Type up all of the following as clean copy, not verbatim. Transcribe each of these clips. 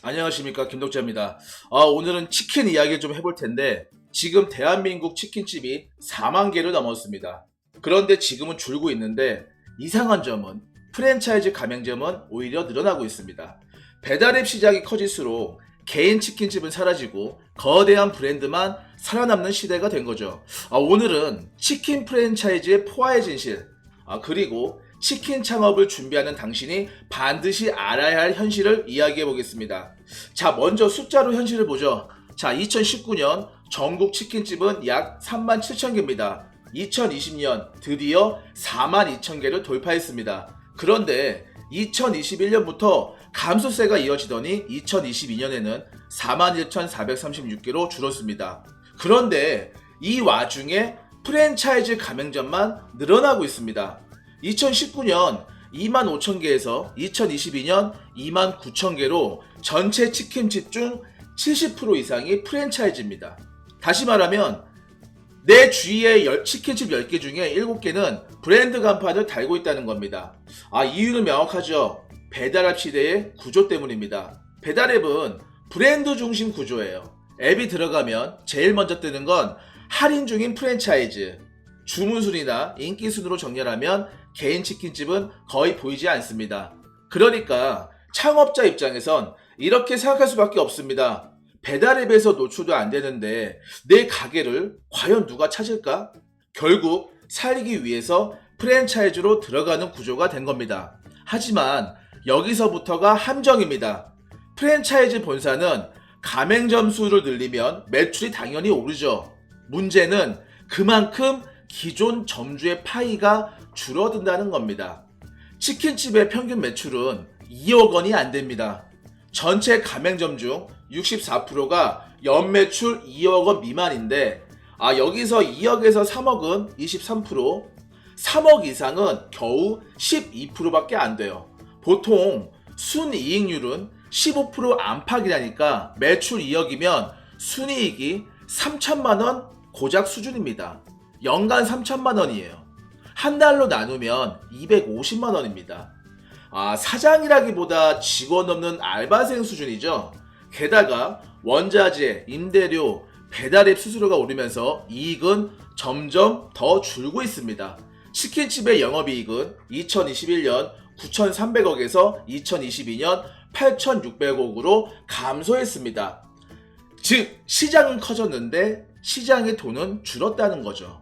안녕하십니까, 김독자입니다. 오늘은 치킨 이야기를 좀 해볼 텐데 지금 대한민국 치킨집이 4만 개를 넘었습니다. 그런데 지금은 줄고 있는데 이상한 점은 프랜차이즈 가맹점은 오히려 늘어나고 있습니다. 배달앱 시장이 커질수록 개인 치킨집은 사라지고 거대한 브랜드만 살아남는 시대가 된 거죠. 오늘은 치킨 프랜차이즈의 포화의 진실, 그리고 치킨 창업을 준비하는 당신이 반드시 알아야 할 현실을 이야기해 보겠습니다. 자, 먼저 숫자로 현실을 보죠. 자, 2019년 전국 치킨집은 약 3만 7천 개입니다. 2020년 드디어 4만 2천 개를 돌파했습니다. 그런데 2021년부터 감소세가 이어지더니 2022년에는 41,436개로 줄었습니다. 그런데 이 와중에 프랜차이즈 가맹점만 늘어나고 있습니다. 2019년 2만 5천 개에서 2022년 2만 9천 개로 전체 치킨집 중 70% 이상이 프랜차이즈입니다. 다시 말하면 내 주위의 치킨집 10개 중에 7개는 브랜드 간판을 달고 있다는 겁니다. 이유는 명확하죠. 배달앱 시대의 구조 때문입니다. 배달앱은 브랜드 중심 구조예요. 앱이 들어가면 제일 먼저 뜨는 건 할인 중인 프랜차이즈, 주문순위나 인기순으로 정렬하면 개인 치킨집은 거의 보이지 않습니다. 그러니까 창업자 입장에선 이렇게 생각할 수밖에 없습니다. 배달앱에서 노출도 안 되는데 내 가게를 과연 누가 찾을까? 결국 살기 위해서 프랜차이즈로 들어가는 구조가 된 겁니다. 하지만 여기서부터가 함정입니다. 프랜차이즈 본사는 가맹점 수를 늘리면 매출이 당연히 오르죠. 문제는 그만큼 기존 점주의 파이가 줄어든다는 겁니다. 치킨집의 평균 매출은 2억 원이 안 됩니다. 전체 가맹점 중 64%가 연매출 2억 원 미만인데 여기서 2억에서 3억은 23%, 3억 이상은 겨우 12%밖에 안 돼요. 보통 순이익률은 15% 안팎이라니까 매출 2억이면 순이익이 3천만 원 고작 수준입니다. 연간 3천만 원이에요. 한 달로 나누면 250만 원입니다. 사장이라기보다 직원 없는 알바생 수준이죠. 게다가 원자재, 임대료, 배달앱 수수료가 오르면서 이익은 점점 더 줄고 있습니다. 치킨집의 영업이익은 2021년 9,300억에서 2022년 8,600억으로 감소했습니다. 즉, 시장은 커졌는데 시장의 돈은 줄었다는 거죠.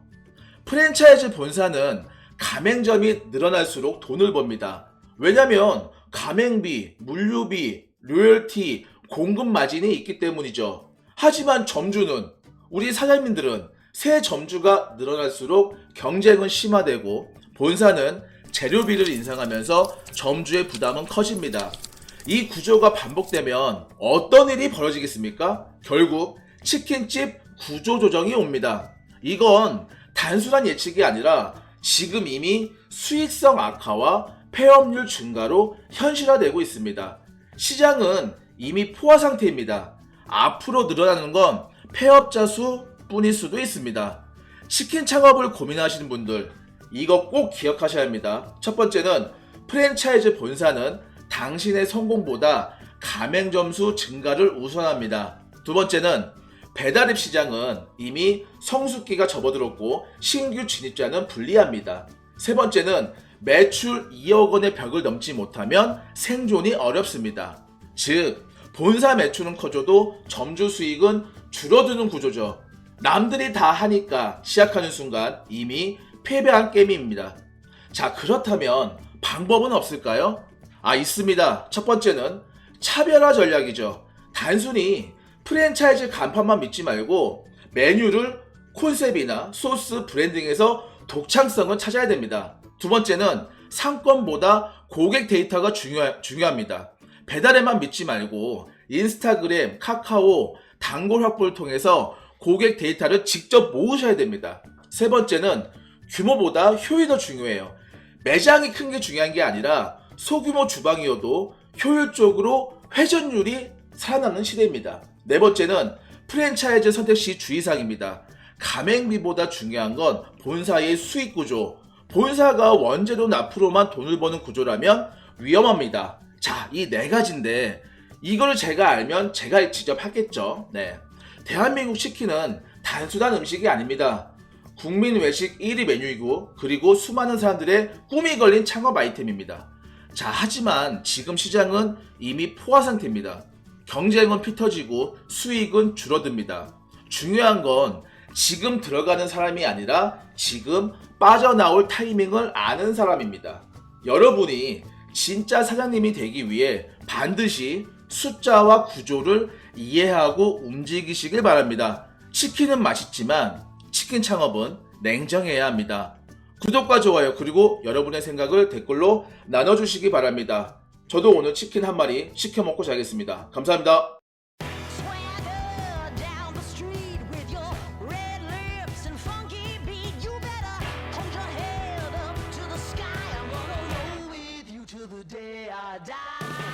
프랜차이즈 본사는 가맹점이 늘어날수록 돈을 법니다. 왜냐면 가맹비, 물류비, 로열티, 공급 마진이 있기 때문이죠. 하지만 점주는, 우리 사장님들은 새 점주가 늘어날수록 경쟁은 심화되고 본사는 재료비를 인상하면서 점주의 부담은 커집니다. 이 구조가 반복되면 어떤 일이 벌어지겠습니까? 결국 치킨집 구조조정이 옵니다. 이건 단순한 예측이 아니라 지금 이미 수익성 악화와 폐업률 증가로 현실화되고 있습니다. 시장은 이미 포화 상태입니다. 앞으로 늘어나는 건 폐업자 수뿐일 수도 있습니다. 치킨 창업을 고민하시는 분들, 이거 꼭 기억하셔야 합니다. 첫 번째는 프랜차이즈 본사는 당신의 성공보다 가맹점 수 증가를 우선합니다. 두 번째는 배달앱 시장은 이미 성숙기가 접어들었고 신규 진입자는 불리합니다. 세 번째는 매출 2억 원의 벽을 넘지 못하면 생존이 어렵습니다. 즉, 본사 매출은 커져도 점주 수익은 줄어드는 구조죠. 남들이 다 하니까 시작하는 순간 이미 패배한 게임입니다. 자, 그렇다면 방법은 없을까요? 있습니다. 첫 번째는 차별화 전략이죠. 단순히 프랜차이즈 간판만 믿지 말고 메뉴를 콘셉트나 소스, 브랜딩에서 독창성을 찾아야 됩니다. 두 번째는 상권보다 고객 데이터가 중요합니다. 배달에만 믿지 말고 인스타그램, 카카오, 단골 확보를 통해서 고객 데이터를 직접 모으셔야 됩니다. 세 번째는 규모보다 효율이 더 중요해요. 매장이 큰 게 중요한 게 아니라 소규모 주방이어도 효율적으로 회전율이 살아남는 시대입니다. 네 번째는 프랜차이즈 선택 시 주의사항입니다. 가맹비보다 중요한 건 본사의 수익 구조. 본사가 원재료 납프로만 돈을 버는 구조라면 위험합니다. 자, 이 네 가지인데 이걸 제가 알면 제가 직접 하겠죠. 네. 대한민국 치킨은 단순한 음식이 아닙니다. 국민 외식 1위 메뉴이고 그리고 수많은 사람들의 꿈이 걸린 창업 아이템입니다. 자, 하지만 지금 시장은 이미 포화 상태입니다. 경쟁은 피 터지고 수익은 줄어듭니다. 중요한 건 지금 들어가는 사람이 아니라 지금 빠져나올 타이밍을 아는 사람입니다. 여러분이 진짜 사장님이 되기 위해 반드시 숫자와 구조를 이해하고 움직이시길 바랍니다. 치킨은 맛있지만 치킨 창업은 냉정해야 합니다. 구독과 좋아요 그리고 여러분의 생각을 댓글로 나눠주시기 바랍니다. 저도 오늘 치킨 한 마리 시켜 먹고 자겠습니다. 감사합니다. Swagger down the street with your red lips and funky beat. You better hold your head up to the sky. I'm gonna roll with you till the day I die.